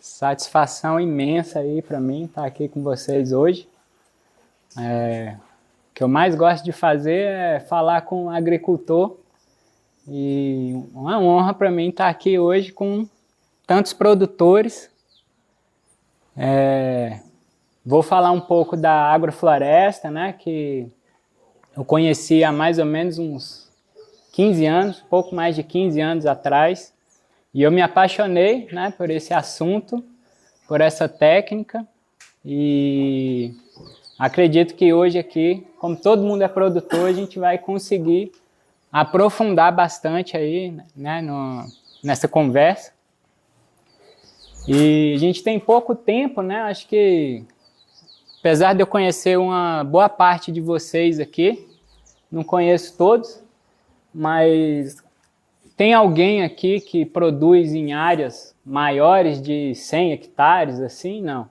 Satisfação imensa aí para mim estar aqui com vocês hoje. O que eu mais gosto de fazer é falar com agricultor e uma honra para mim estar aqui hoje com tantos produtores. Vou falar um pouco da agrofloresta, né, que eu conheci há mais ou menos uns 15 anos, pouco mais de 15 anos atrás, e eu me apaixonei, né, por esse assunto, por essa técnica, e acredito que hoje aqui, como todo mundo é produtor, a gente vai conseguir aprofundar bastante aí, né, nessa conversa. E a gente tem pouco tempo, né, acho que, apesar de eu conhecer uma boa parte de vocês aqui, não conheço todos, mas tem alguém aqui que produz em áreas maiores de 100 hectares, assim? Não.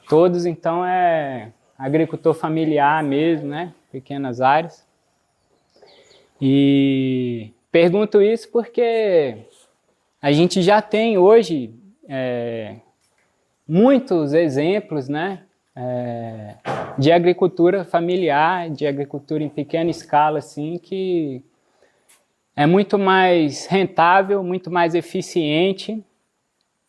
Todos, então, é agricultor familiar mesmo, né? Pequenas áreas. E pergunto isso porque a gente já tem hoje muitos exemplos, né? De agricultura familiar, de agricultura em pequena escala, assim, que é muito mais rentável, muito mais eficiente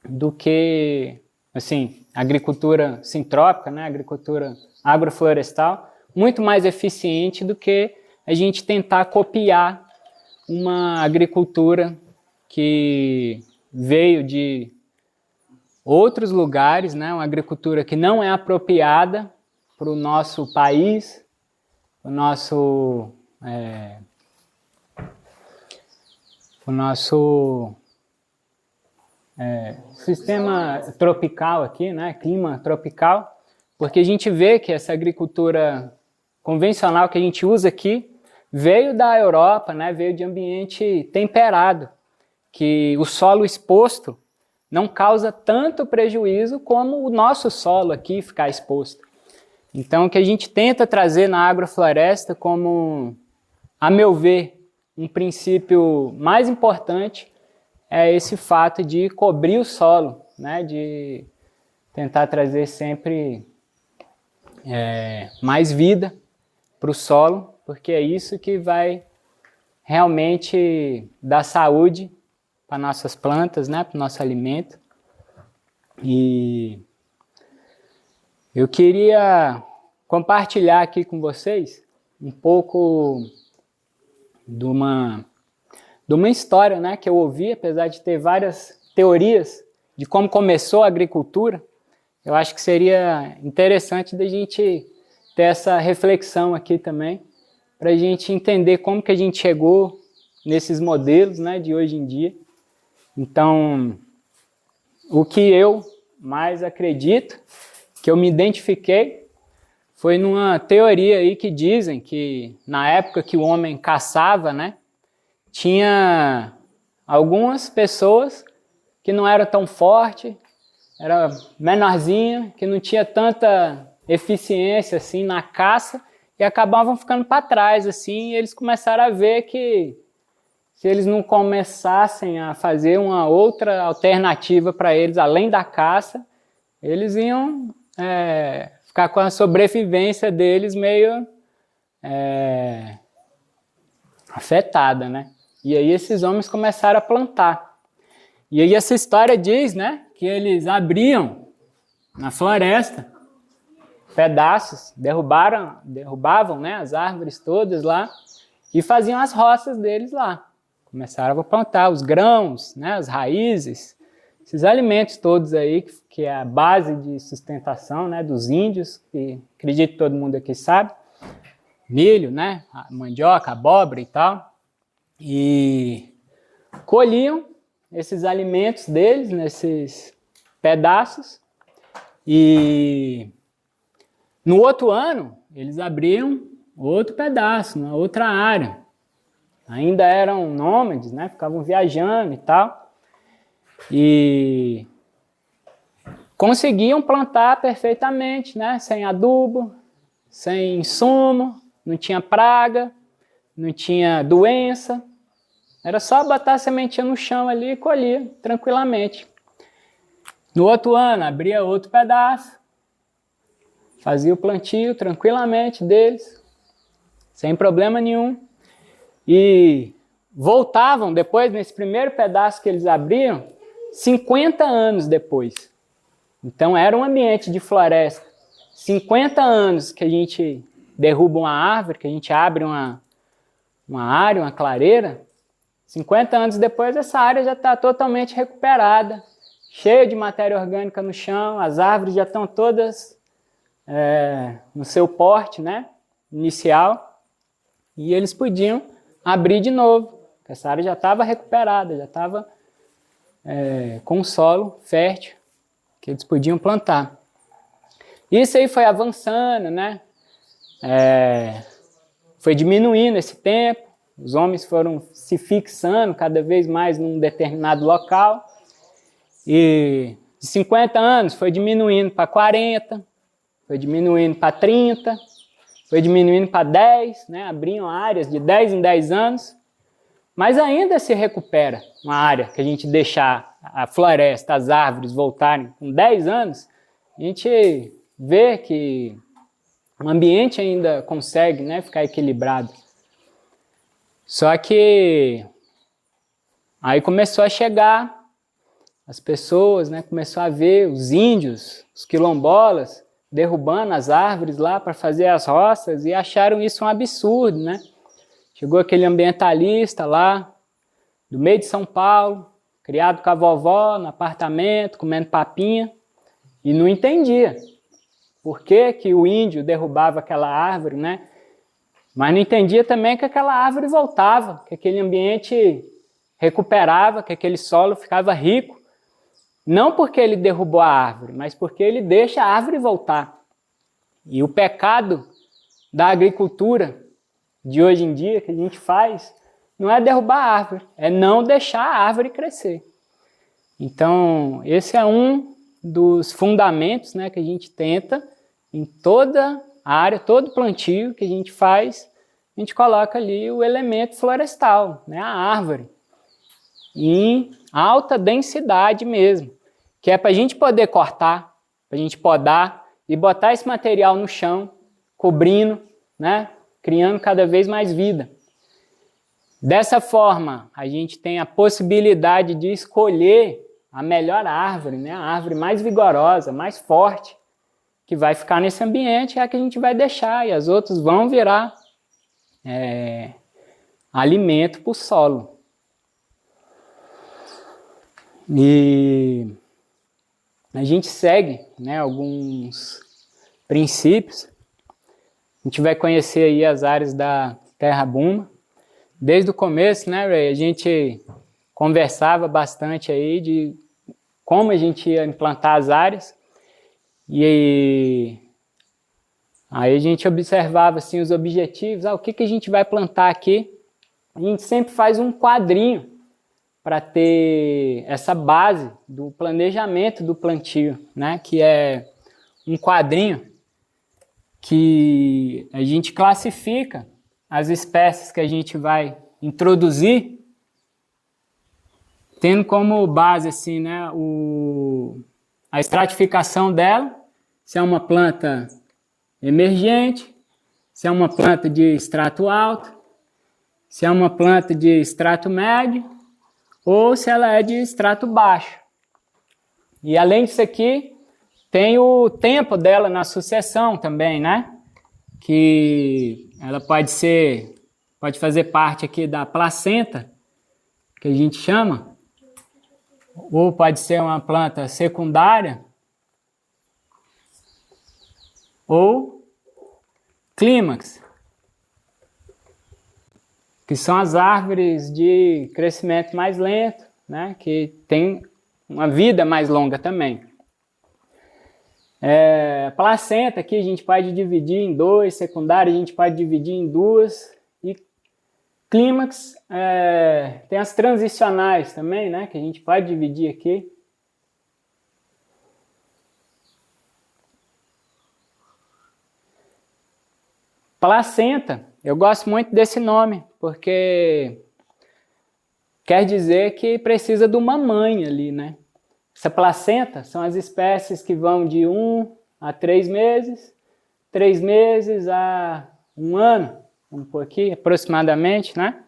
do que, assim, agricultura sintrópica, né? Agricultura agroflorestal, muito mais eficiente do que a gente tentar copiar uma agricultura que veio de outros lugares, né? Uma agricultura que não é apropriada para o nosso país, o nosso sistema tropical aqui, né? Clima tropical, porque a gente vê que essa agricultura convencional que a gente usa aqui veio da Europa, né? Veio de ambiente temperado, que o solo exposto não causa tanto prejuízo como o nosso solo aqui ficar exposto. Então, o que a gente tenta trazer na agrofloresta como, a meu ver, um princípio mais importante é esse fato de cobrir o solo, né? De tentar trazer sempre mais vida para o solo, porque é isso que vai realmente dar saúde para nossas plantas, né? Para o nosso alimento. E eu queria compartilhar aqui com vocês um pouco de uma história, né, que eu ouvi, apesar de ter várias teorias de como começou a agricultura. Eu acho que seria interessante da gente ter essa reflexão aqui também, para a gente entender como que a gente chegou nesses modelos, né, de hoje em dia. Então, o que eu mais acredito, que eu me identifiquei, foi numa teoria aí que dizem que na época que o homem caçava, né, tinha algumas pessoas que não eram tão fortes, era menorzinha, que não tinha tanta eficiência assim na caça e acabavam ficando para trás assim, e eles começaram a ver que se eles não começassem a fazer uma outra alternativa para eles além da caça, eles iam ficar com a sobrevivência deles meio afetada, né? E aí esses homens começaram a plantar. E aí essa história diz, né, que eles abriam na floresta pedaços, derrubavam, né, as árvores todas lá e faziam as roças deles lá. Começaram a plantar os grãos, né, as raízes, esses alimentos todos aí, que é a base de sustentação, né, dos índios, que acredito que todo mundo aqui sabe. Milho, né, a mandioca, abóbora e tal. E colhiam esses alimentos deles, nesses pedaços, E no outro ano, eles abriram outro pedaço, uma outra área. Ainda eram nômades, né? Ficavam viajando e tal. E conseguiam plantar perfeitamente, né? Sem adubo, sem insumo, não tinha praga, não tinha doença. Era só botar a sementinha no chão ali e colher tranquilamente. No outro ano, abria outro pedaço, fazia o plantio tranquilamente deles, sem problema nenhum. E voltavam depois, nesse primeiro pedaço que eles abriam, 50 anos depois. Então era um ambiente de floresta. 50 anos que a gente derruba uma árvore, que a gente abre uma área, uma clareira, 50 anos depois essa área já está totalmente recuperada, cheia de matéria orgânica no chão, as árvores já estão todas no seu porte, né, inicial, e eles podiam abrir de novo. Essa área já estava recuperada, já estava com um solo fértil que eles podiam plantar. Isso aí foi avançando, né? Foi diminuindo esse tempo, os homens foram se fixando cada vez mais num determinado local, e de 50 anos foi diminuindo para 40, foi diminuindo para 30, foi diminuindo para 10, né? Abriam áreas de 10 em 10 anos, mas ainda se recupera uma área que a gente deixar a floresta, as árvores voltarem com 10 anos, a gente vê que o ambiente ainda consegue, né, ficar equilibrado. Só que aí começou a chegar as pessoas, né, começou a ver os índios, os quilombolas, derrubando as árvores lá para fazer as roças e acharam isso um absurdo, né? Chegou aquele ambientalista lá, do meio de São Paulo, criado com a vovó, no apartamento, comendo papinha, e não entendia por que que o índio derrubava aquela árvore, né? Mas não entendia também que aquela árvore voltava, que aquele ambiente recuperava, que aquele solo ficava rico, não porque ele derrubou a árvore, mas porque ele deixa a árvore voltar. E o pecado da agricultura de hoje em dia, que a gente faz, não é derrubar a árvore, é não deixar a árvore crescer. Então, esse é um dos fundamentos, né, que a gente tenta em toda a área, todo plantio que a gente faz, a gente coloca ali o elemento florestal, né, a árvore, em alta densidade mesmo, que é para a gente poder cortar, para a gente podar e botar esse material no chão, cobrindo, né, criando cada vez mais vida. Dessa forma, a gente tem a possibilidade de escolher a melhor árvore, né? A árvore mais vigorosa, mais forte, que vai ficar nesse ambiente, é a que a gente vai deixar, e as outras vão virar alimento para o solo. E a gente segue, né, alguns princípios. A gente vai conhecer aí as áreas da Terra Buma. Desde o começo, né, Ray, a gente conversava bastante aí de como a gente ia implantar as áreas, e aí a gente observava assim, os objetivos, o que a gente vai plantar aqui. A gente sempre faz um quadrinho para ter essa base do planejamento do plantio, né, que é um quadrinho que a gente classifica as espécies que a gente vai introduzir, tendo como base assim, né, a estratificação dela, se é uma planta emergente, se é uma planta de extrato alto, se é uma planta de extrato médio, ou se ela é de extrato baixo. E além disso aqui, tem o tempo dela na sucessão também, né? Que ela pode fazer parte aqui da placenta, que a gente chama, ou pode ser uma planta secundária, ou clímax, que são as árvores de crescimento mais lento, né, que tem uma vida mais longa também. Placenta aqui a gente pode dividir em 2, secundária a gente pode dividir em 2, e clímax tem as transicionais também, né, que a gente pode dividir aqui. Placenta, eu gosto muito desse nome, porque quer dizer que precisa de uma mãe ali, né? Essa placenta são as espécies que vão de 1 a 3 meses, 3 meses a 1 ano, vamos pôr aqui, aproximadamente, né?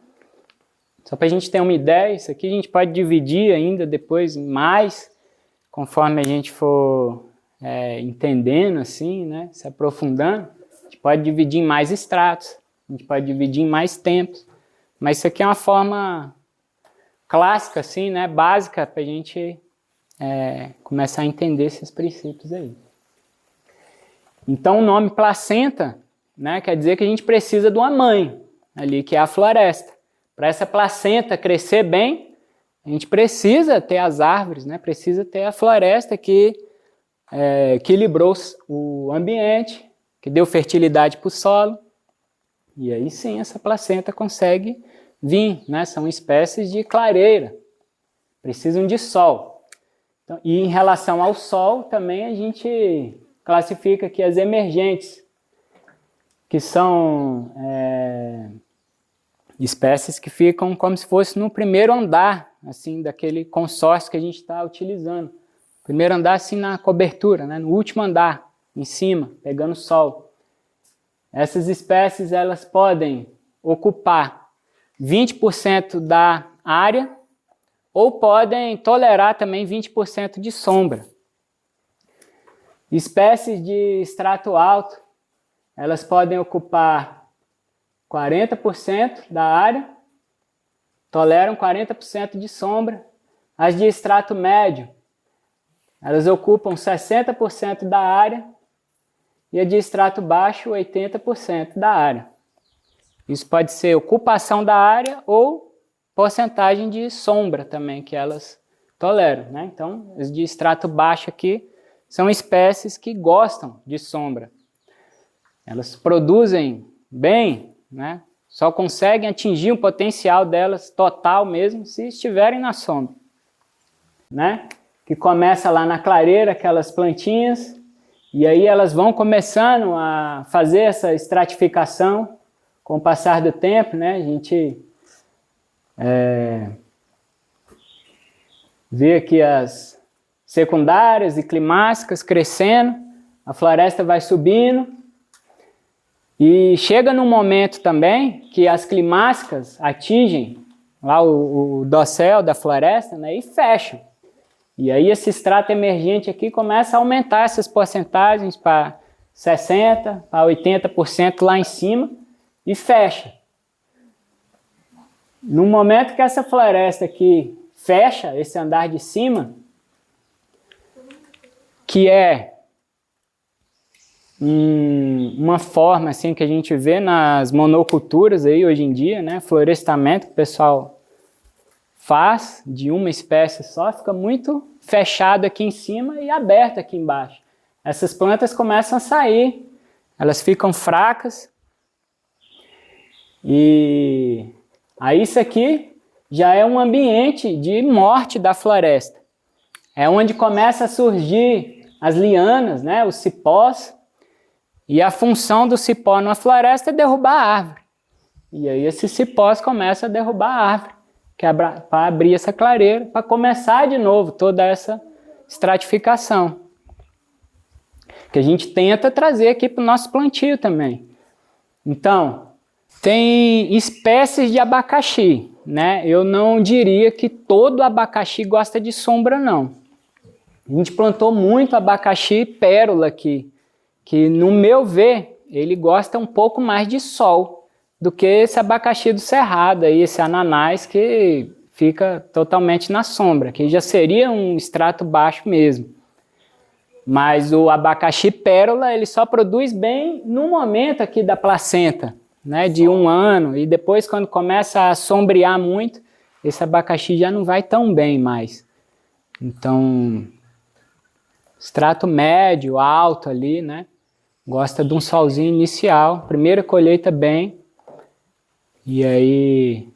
Só para a gente ter uma ideia, isso aqui a gente pode dividir ainda depois mais, conforme a gente for entendendo assim, né? Se aprofundando. A gente pode dividir em mais estratos, a gente pode dividir em mais tempos, mas isso aqui é uma forma clássica, assim, né? Básica para a gente começar a entender esses princípios aí. Então, o nome placenta, né, quer dizer que a gente precisa de uma mãe ali, que é a floresta. Para essa placenta crescer bem, a gente precisa ter as árvores, né, precisa ter a floresta que equilibrou o ambiente, que deu fertilidade para o solo. E aí sim, essa placenta consegue vir, né, são espécies de clareira, precisam de sol. Então, e em relação ao sol, também a gente classifica aqui as emergentes, que são espécies que ficam como se fosse no primeiro andar, assim, daquele consórcio que a gente está utilizando. Primeiro andar, assim, na cobertura, né, no último andar, em cima, pegando sol. Essas espécies, elas podem ocupar 20% da área, ou podem tolerar também 20% de sombra. Espécies de extrato alto, elas podem ocupar 40% da área, toleram 40% de sombra. As de extrato médio, elas ocupam 60% da área, e a de extrato baixo, 80% da área. Isso pode ser ocupação da área ou porcentagem de sombra também que elas toleram, né? Então, as de extrato baixo aqui são espécies que gostam de sombra. Elas produzem bem, né? Só conseguem atingir o potencial delas total mesmo se estiverem na sombra, né? Que começa lá na clareira, aquelas plantinhas, e aí elas vão começando a fazer essa estratificação com o passar do tempo, né? A gente vê aqui as secundárias e climáticas crescendo, a floresta vai subindo, e chega num momento também que as climáticas atingem lá o dossel da floresta, né, e fecham. E aí esse extrato emergente aqui começa a aumentar essas porcentagens para 60%, para 80% lá em cima, e fecha. No momento que essa floresta aqui fecha, esse andar de cima, que é uma forma assim que a gente vê nas monoculturas aí hoje em dia, né, florestamento que o pessoal faz de uma espécie só, fica muito fechado aqui em cima e aberto aqui embaixo. Essas plantas começam a sair, elas ficam fracas, e aí isso aqui já é um ambiente de morte da floresta. É onde começa a surgir as lianas, né, os cipós, e a função do cipó na floresta é derrubar a árvore. E aí esses cipós começam a derrubar a árvore, para abrir essa clareira, para começar de novo toda essa estratificação, que a gente tenta trazer aqui para o nosso plantio também. Então, tem espécies de abacaxi, né? Eu não diria que todo abacaxi gosta de sombra, não. A gente plantou muito abacaxi pérola aqui, que no meu ver, ele gosta um pouco mais de sol do que esse abacaxi do cerrado, aí, esse ananás que fica totalmente na sombra, que já seria um extrato baixo mesmo. Mas o abacaxi pérola, ele só produz bem no momento aqui da placenta, né, de 1 ano, e depois quando começa a sombrear muito, esse abacaxi já não vai tão bem mais. Então, extrato médio, alto ali, né? Gosta de um solzinho inicial, primeira colheita bem, e aí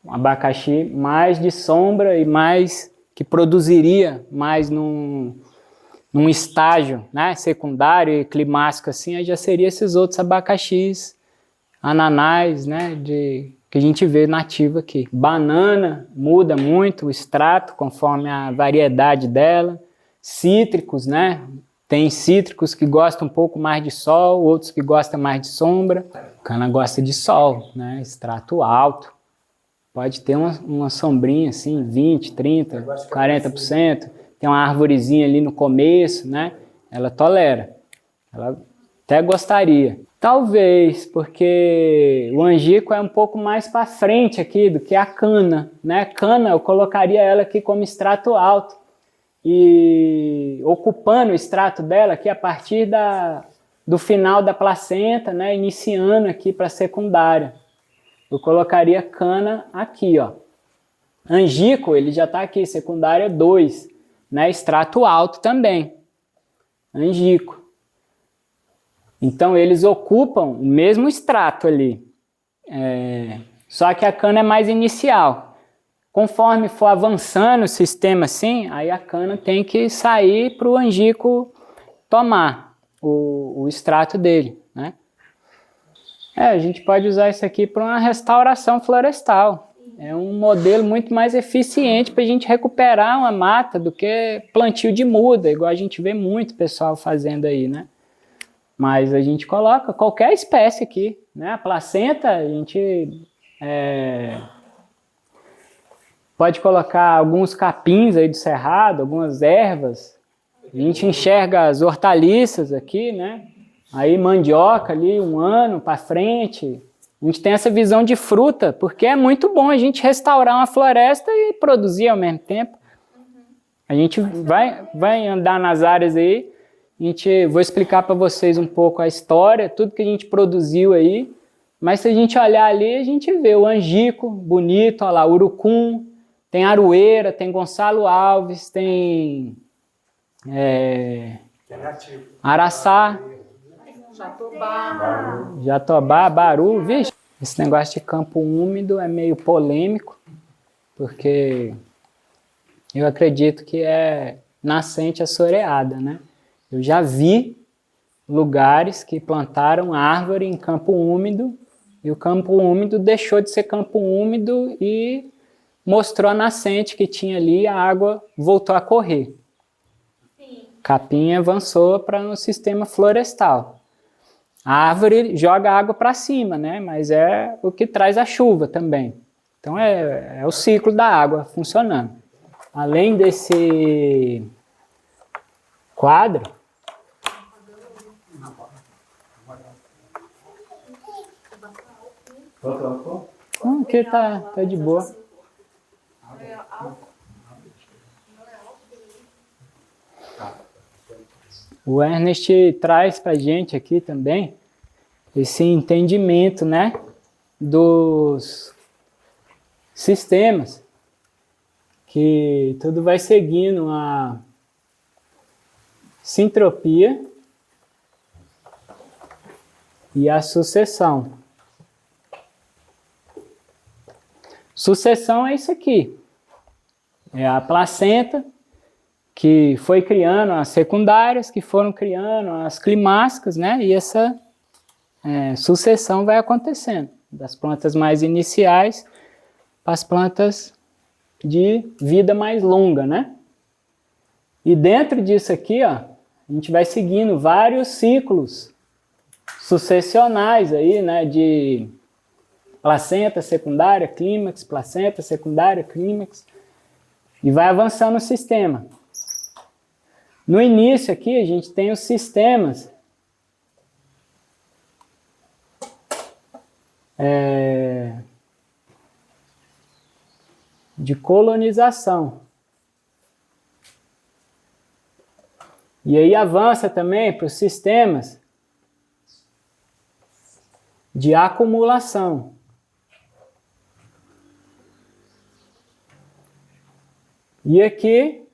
um abacaxi mais de sombra e mais que produziria mais num estágio, né, secundário e climático assim, aí já seria esses outros abacaxis, ananás, né, que a gente vê nativo aqui. Banana muda muito o extrato conforme a variedade dela. Cítricos, né, tem cítricos que gostam um pouco mais de sol, outros que gostam mais de sombra. Cana gosta de sol, né, extrato alto. Pode ter uma sombrinha assim, 20, 30, 40%. Tem uma arvorezinha ali no começo, né? Ela tolera. Ela até gostaria. Talvez, porque o angico é um pouco mais para frente aqui do que a cana, né? Cana, eu colocaria ela aqui como extrato alto. E ocupando o extrato dela aqui a partir do final da placenta, né? Iniciando aqui para a secundária. Eu colocaria cana aqui, ó. Angico, ele já está aqui, secundária 2, né? Extrato alto também. Angico. Então, eles ocupam o mesmo extrato ali. Só que a cana é mais inicial. Conforme for avançando o sistema assim, aí a cana tem que sair para o angico tomar o extrato dele, né? A gente pode usar isso aqui para uma restauração florestal. É um modelo muito mais eficiente para a gente recuperar uma mata do que plantio de muda, igual a gente vê muito pessoal fazendo aí, né? Mas a gente coloca qualquer espécie aqui, né? A placenta, a gente pode colocar alguns capins aí do cerrado, algumas ervas. A gente enxerga as hortaliças aqui, né? Aí mandioca ali, 1 ano para frente. A gente tem essa visão de fruta, porque é muito bom a gente restaurar uma floresta e produzir ao mesmo tempo. A gente vai andar nas áreas aí, vou explicar para vocês um pouco a história, tudo que a gente produziu aí, mas se a gente olhar ali, a gente vê o angico, bonito, olha lá, urucum, tem aroeira, tem Gonçalo Alves, tem araçá, jatobá, baru, vixe. Esse negócio de campo úmido é meio polêmico, porque eu acredito que é nascente assoreada, né? Eu já vi lugares que plantaram árvore em campo úmido e o campo úmido deixou de ser campo úmido e mostrou a nascente que tinha ali e a água voltou a correr. Sim. Capim avançou para um sistema florestal. A árvore joga água para cima, né? Mas é o que traz a chuva também. Então é o ciclo da água funcionando. Além desse quadro, aqui tá de boa. O Ernest traz para a gente aqui também esse entendimento, né, dos sistemas, que tudo vai seguindo a sintropia e a sucessão. Sucessão é isso aqui. É a placenta que foi criando as secundárias, que foram criando as climáticas, né? E essa sucessão vai acontecendo. Das plantas mais iniciais para as plantas de vida mais longa, né? E dentro disso aqui, ó, a gente vai seguindo vários ciclos sucessionais aí, né? De placenta, secundária, clímax, placenta, secundária, clímax. E vai avançando o sistema. No início aqui, a gente tem os sistemas de colonização. E aí avança também para os sistemas de acumulação. E aqui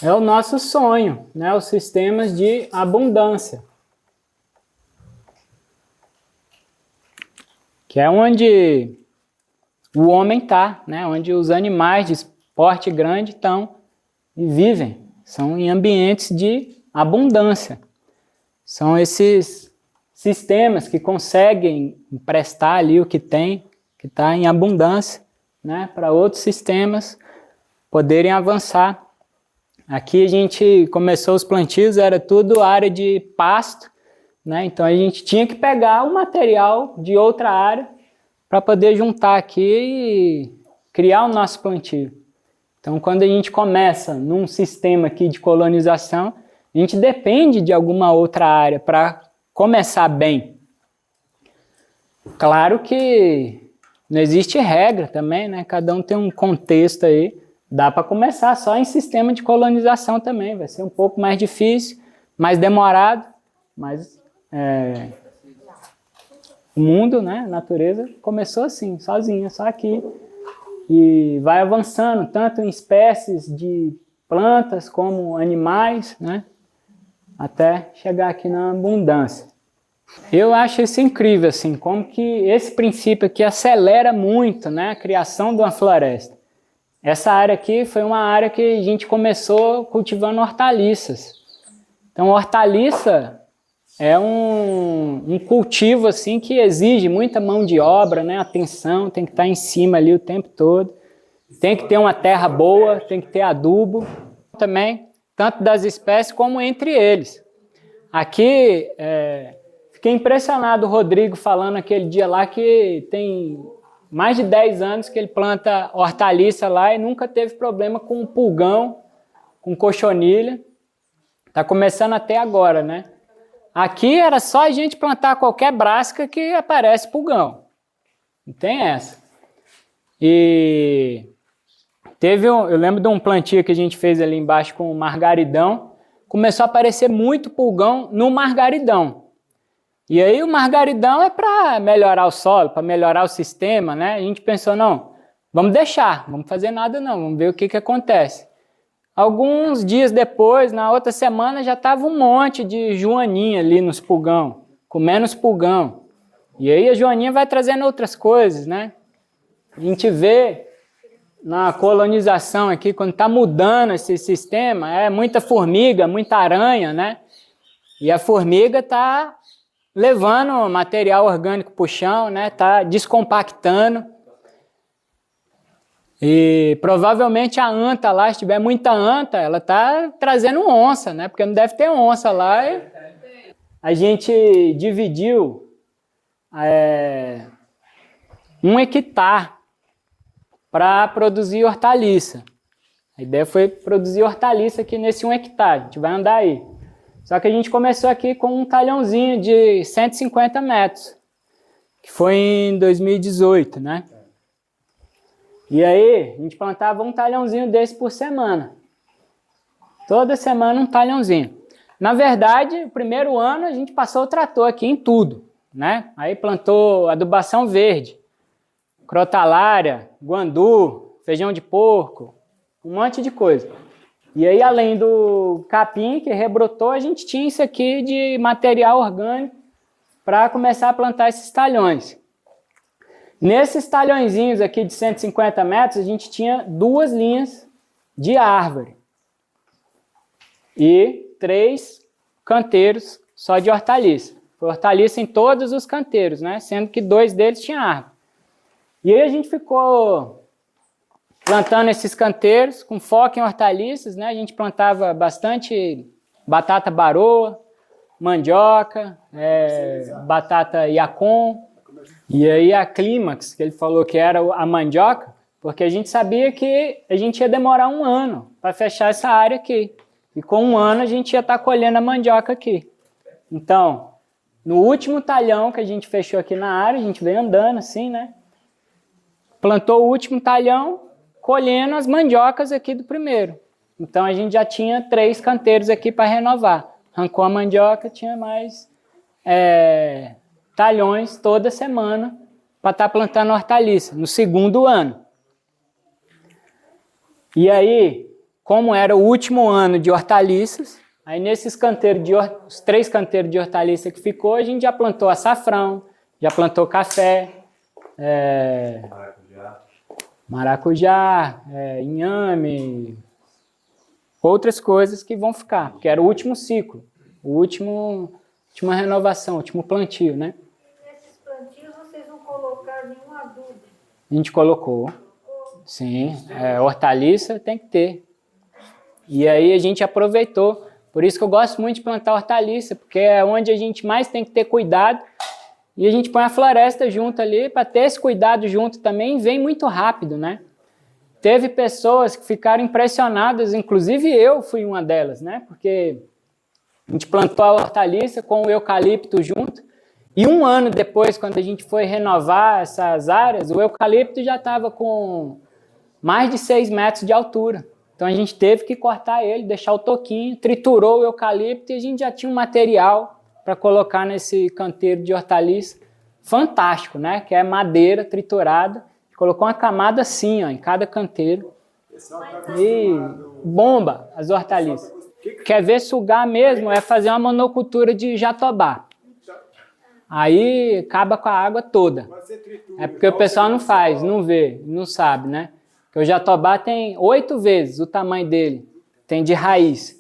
é o nosso sonho, né? Os sistemas de abundância. Que é onde o homem está, né? Onde os animais de porte grande estão e vivem. São em ambientes de abundância. São esses sistemas que conseguem emprestar ali o que tem, que está em abundância, né? Para outros sistemas poderem avançar. Aqui a gente começou os plantios, era tudo área de pasto, né? Então a gente tinha que pegar o material de outra área para poder juntar aqui e criar o nosso plantio. Então quando a gente começa num sistema aqui de colonização, a gente depende de alguma outra área para começar bem. Claro que não existe regra também, né? Cada um tem um contexto aí. Dá para começar só em sistema de colonização também. Vai ser um pouco mais difícil, mais demorado, mas o mundo, né, a natureza, começou assim, sozinha, só aqui. E vai avançando, tanto em espécies de plantas como animais, né, até chegar aqui na abundância. Eu acho isso incrível, assim, como que esse princípio aqui acelera muito, né, a criação de uma floresta. Essa área aqui foi uma área que a gente começou cultivando hortaliças. Então, hortaliça é um cultivo assim, que exige muita mão de obra, né? Atenção, tem que estar em cima ali o tempo todo. Tem que ter uma terra boa, tem que ter adubo também, tanto das espécies como entre eles. Aqui, fiquei impressionado o Rodrigo falando aquele dia lá que tem mais de 10 anos que ele planta hortaliça lá e nunca teve problema com pulgão, com cochonilha. Está começando até agora, né? Aqui era só a gente plantar qualquer brasca que aparece pulgão. Não tem essa. E eu lembro de um plantio que a gente fez ali embaixo com margaridão. Começou a aparecer muito pulgão no margaridão. E aí o margaridão é para melhorar o solo, para melhorar o sistema, né? A gente pensou, não, vamos deixar, não vamos fazer nada não, vamos ver o que acontece. Alguns dias depois, na outra semana, já estava um monte de joaninha ali nos pulgão, comendo os pulgão. E aí a joaninha vai trazendo outras coisas, né? A gente vê na colonização aqui, quando está mudando esse sistema, é muita formiga, muita aranha, né? E a formiga está levando material orgânico para o chão, né? Está descompactando. E provavelmente a anta lá, se tiver muita anta, ela está trazendo onça, né? Porque não deve ter onça lá. A gente dividiu 1 hectare para produzir hortaliça. A ideia foi produzir hortaliça aqui nesse 1 hectare, a gente vai andar aí. Só que a gente começou aqui com um talhãozinho de 150 metros, que foi em 2018, né? E aí, a gente plantava um talhãozinho desse por semana. Toda semana um talhãozinho. Na verdade, o primeiro ano a gente passou o trator aqui em tudo, né? Aí plantou adubação verde, crotalária, guandu, feijão de porco, um monte de coisa. E aí, além do capim que rebrotou, a gente tinha isso aqui de material orgânico para começar a plantar esses talhões. Nesses talhõezinhos aqui de 150 metros, a gente tinha 2 linhas de árvore e 3 canteiros só de hortaliça. Foi hortaliça em todos os canteiros, né? Sendo que 2 deles tinham árvore. E aí a gente ficou plantando esses canteiros com foco em hortaliças, né? A gente plantava bastante batata baroa, mandioca, batata yacon. E aí a clímax, que ele falou que era a mandioca, porque a gente sabia que a gente ia demorar 1 ano para fechar essa área aqui. E com 1 ano a gente ia estar colhendo a mandioca aqui. Então, no último talhão que a gente fechou aqui na área, a gente veio andando assim, né? Plantou o último talhão, colhendo as mandiocas aqui do primeiro. Então a gente já tinha 3 canteiros aqui para renovar. Arrancou a mandioca, tinha mais talhões toda semana para estar plantando hortaliça, no segundo ano. E aí, como era o último ano de hortaliças, aí nesses canteiros os 3 canteiros de hortaliça que ficou, a gente já plantou açafrão, já plantou café, maracujá, inhame, outras coisas que vão ficar, porque era o último ciclo, última renovação, o último plantio, né? Nesses plantios vocês não colocaram nenhum adubo? A gente colocou, sim, hortaliça tem que ter. E aí a gente aproveitou, por isso que eu gosto muito de plantar hortaliça, porque é onde a gente mais tem que ter cuidado, e a gente põe a floresta junto ali, para ter esse cuidado junto também, vem muito rápido, né? Teve pessoas que ficaram impressionadas, inclusive eu fui uma delas, né? Porque a gente plantou a hortaliça com o eucalipto junto, e um ano depois, quando a gente foi renovar essas áreas, o eucalipto já estava com mais de 6 metros de altura. Então a gente teve que cortar ele, deixar o toquinho, triturou o eucalipto e a gente já tinha um material para colocar nesse canteiro de hortaliça fantástico, né? Que é madeira triturada. Colocou uma camada assim, ó, em cada canteiro. E bomba as hortaliças. Quer ver sugar mesmo? É fazer uma monocultura de jatobá. Aí acaba com a água toda. É porque o pessoal não faz, não vê, não sabe, né? Porque o jatobá tem 8 vezes o tamanho dele, tem de raiz.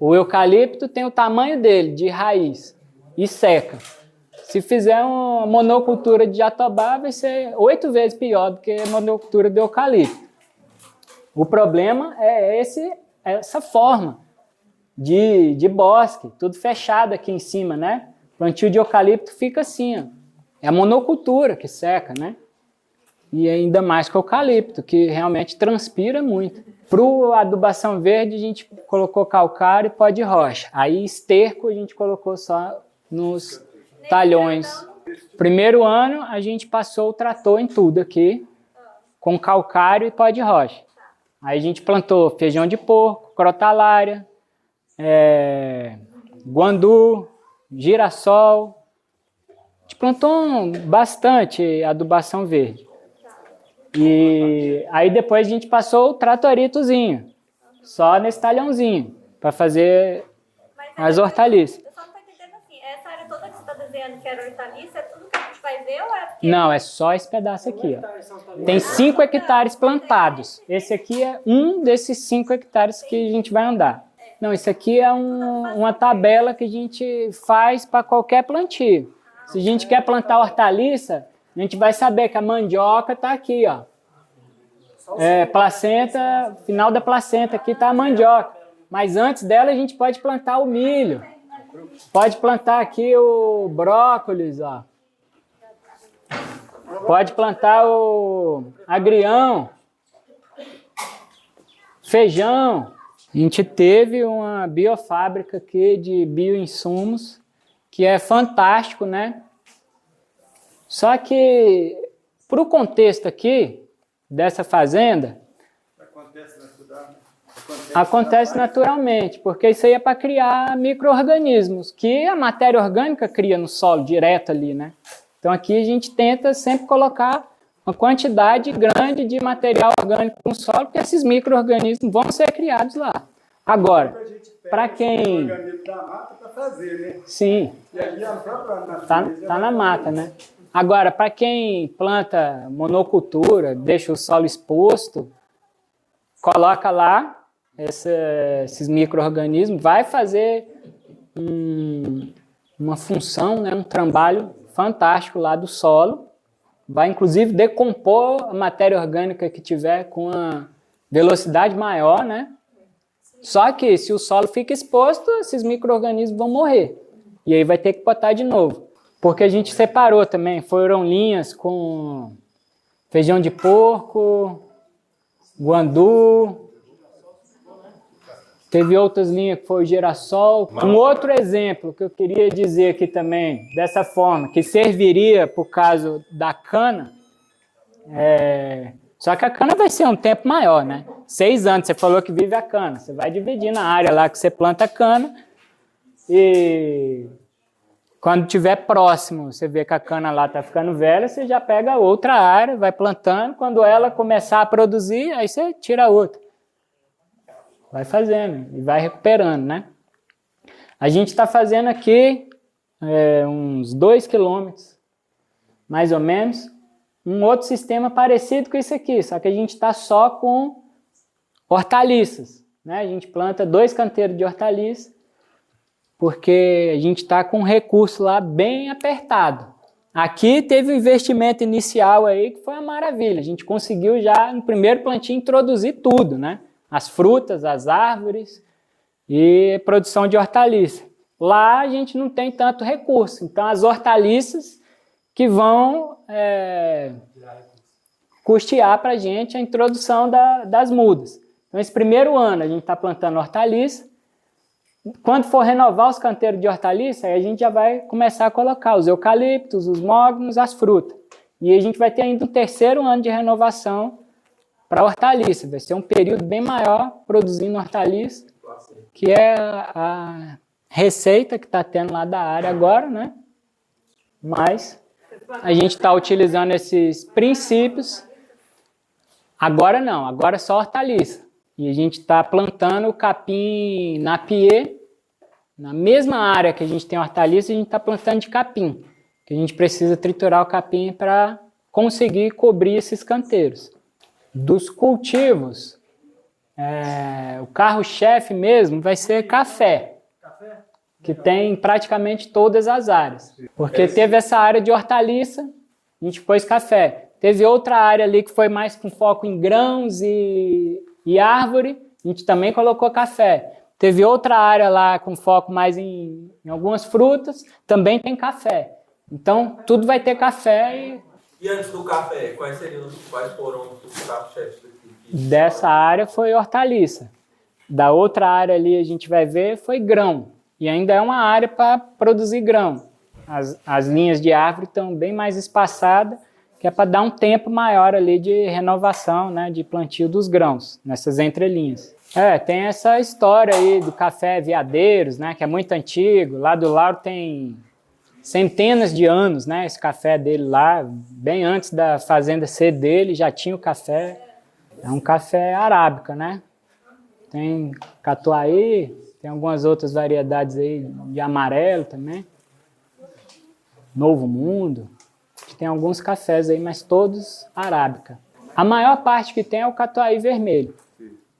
O eucalipto tem o tamanho dele, de raiz, e seca. Se fizer uma monocultura de jatobá, vai ser 8 vezes pior do que a monocultura de eucalipto. O problema é essa forma de bosque, tudo fechado aqui em cima, né? Plantio de eucalipto fica assim, ó. É a monocultura que seca, né? E ainda mais com o eucalipto, que realmente transpira muito. Para a adubação verde, a gente colocou calcário e pó de rocha. Aí esterco a gente colocou só nos talhões. Primeiro ano, a gente passou o trator em tudo aqui, com calcário e pó de rocha. Aí a gente plantou feijão de porco, crotalária, guandu, girassol. A gente plantou bastante adubação verde. E aí depois a gente passou o tratoritozinho, só nesse talhãozinho, para fazer as hortaliças. Eu só não estou entendendo assim, essa área toda que você está desenhando que era hortaliça, é tudo que a gente vai ver ou é porque... Não, é só esse pedaço aqui, ó. Tem 5 hectares plantados. Esse aqui é um desses 5 hectares que a gente vai andar. Não, isso aqui é uma tabela que a gente faz para qualquer plantio. Se a gente quer plantar hortaliça, a gente vai saber que a mandioca está aqui, ó. Placenta, final da placenta, aqui está a mandioca. Mas antes dela a gente pode plantar o milho. Pode plantar aqui o brócolis, ó. Pode plantar o agrião, feijão. A gente teve uma biofábrica aqui de bioinsumos, que é fantástico, né? Só que, para o contexto aqui, dessa fazenda, acontece naturalmente, porque isso aí é para criar micro-organismos, que a matéria orgânica cria no solo, direto ali, né? Então aqui a gente tenta sempre colocar uma quantidade grande de material orgânico no solo, porque esses micro-organismos vão ser criados lá. Agora, para quem... da mata para fazer, né? Sim, E ali a própria natureza tá na mata, né? Agora, para quem planta monocultura, deixa o solo exposto, coloca lá esses micro-organismos, vai fazer uma função, né, um trabalho fantástico lá do solo, vai inclusive decompor a matéria orgânica que tiver com uma velocidade maior, né? Só que se o solo fica exposto, esses micro-organismos vão morrer. E aí vai ter que botar de novo. Porque a gente separou também, foram linhas com feijão de porco, guandu, teve outras linhas que foi o girassol. Um outro exemplo que eu queria dizer aqui também, dessa forma, que serviria para o caso da cana, só que a cana vai ser um tempo maior, né? 6 anos, você falou que vive a cana, você vai dividir na área lá que você planta a cana e... Quando estiver próximo, você vê que a cana lá está ficando velha, você já pega outra área, vai plantando. Quando ela começar a produzir, aí você tira outra. vai fazendo e vai recuperando, né? A gente está fazendo aqui uns 2 quilômetros, mais ou menos, um outro sistema parecido com isso aqui, só que a gente está só com hortaliças, né? A gente planta 2 canteiros de hortaliça, porque a gente está com um recurso lá bem apertado. Aqui teve um investimento inicial aí que foi uma maravilha, a gente conseguiu já no primeiro plantio introduzir tudo, né? As frutas, as árvores e produção de hortaliça. Lá a gente não tem tanto recurso, então as hortaliças que vão custear para a gente a introdução das mudas. Então esse primeiro ano a gente está plantando hortaliça, quando for renovar os canteiros de hortaliça, aí a gente já vai começar a colocar os eucaliptos, os mognos, as frutas. E a gente vai ter ainda um terceiro ano de renovação para hortaliça, vai ser um período bem maior produzindo hortaliça, que é a receita que está tendo lá da área agora, né? Mas a gente está utilizando esses princípios. Agora não, agora é só hortaliça. E a gente está plantando o capim na pie, na mesma área que a gente tem hortaliça, a gente está plantando de capim, que a gente precisa triturar o capim para conseguir cobrir esses canteiros. Dos cultivos, o carro-chefe mesmo vai ser café, que tem praticamente todas as áreas. Porque teve essa área de hortaliça, a gente pôs café. Teve outra área ali que foi mais com foco em grãos e árvore, a gente também colocou café. Teve outra área lá com foco mais em algumas frutas, também tem café. Então, tudo vai ter café. E antes do café, quais foram os carros-chefes aqui? Dessa área foi hortaliça. Da outra área ali a gente vai ver foi grão. E ainda é uma área para produzir grão. As linhas de árvore estão bem mais espaçadas, que é para dar um tempo maior ali de renovação, né, de plantio dos grãos, nessas entrelinhas. Tem essa história aí do café Veadeiros, né, que é muito antigo. Lá do Lauro tem centenas de anos, né, esse café dele lá, bem antes da fazenda ser dele, já tinha o café. É um café arábica, né? Tem catuai, tem algumas outras variedades aí de amarelo também. Novo Mundo. Tem alguns cafés aí, mas todos arábica. A maior parte que tem é o catuai vermelho.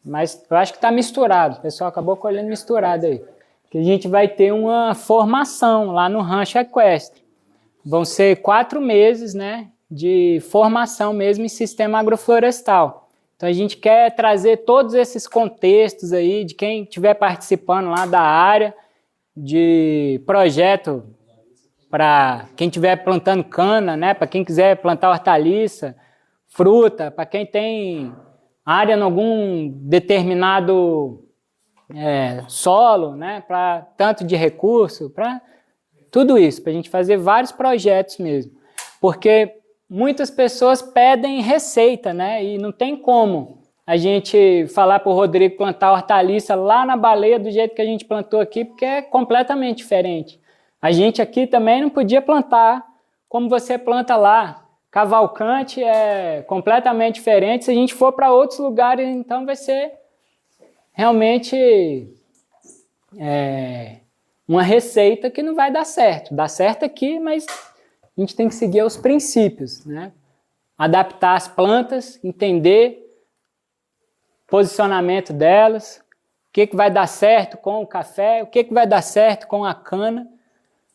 Mas eu acho que está misturado. O pessoal acabou colhendo misturado aí. Que a gente vai ter uma formação lá no Rancho Equestre. Vão ser 4 meses, né, de formação mesmo em sistema agroflorestal. Então a gente quer trazer todos esses contextos aí de quem estiver participando lá da área, de projeto para quem estiver plantando cana, né, para quem quiser plantar hortaliça, fruta, para quem tem área em algum determinado solo, né, para tanto de recurso, para tudo isso, para a gente fazer vários projetos mesmo. Porque muitas pessoas pedem receita, né, e não tem como a gente falar para o Rodrigo plantar hortaliça lá na Baleia do jeito que a gente plantou aqui, porque é completamente diferente. A gente aqui também não podia plantar como você planta lá. Cavalcante é completamente diferente. Se a gente for para outros lugares, então vai ser realmente uma receita que não vai dar certo. Dá certo aqui, mas a gente tem que seguir os princípios, né? Adaptar as plantas, entender o posicionamento delas, o que vai dar certo com o café, o que vai dar certo com a cana,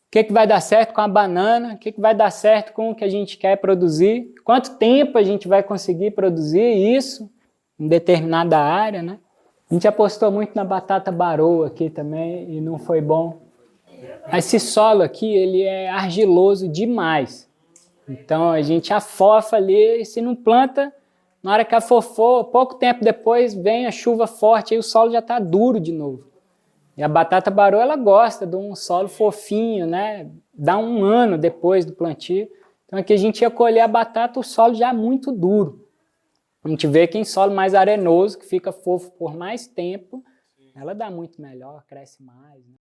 o que vai dar certo com a banana, o que vai dar certo com o que a gente quer produzir, quanto tempo a gente vai conseguir produzir isso em determinada área, né? A gente apostou muito na batata baroa aqui também e não foi bom. Esse solo aqui, ele é argiloso demais. Então a gente afofa ali e se não planta, na hora que afofou, pouco tempo depois vem a chuva forte e o solo já está duro de novo. E a batata baroa, ela gosta de um solo fofinho, né? Dá um ano depois do plantio. Então aqui a gente ia colher a batata, o solo já muito duro. A gente vê que em solo mais arenoso, que fica fofo por mais tempo, ela dá muito melhor, cresce mais, né?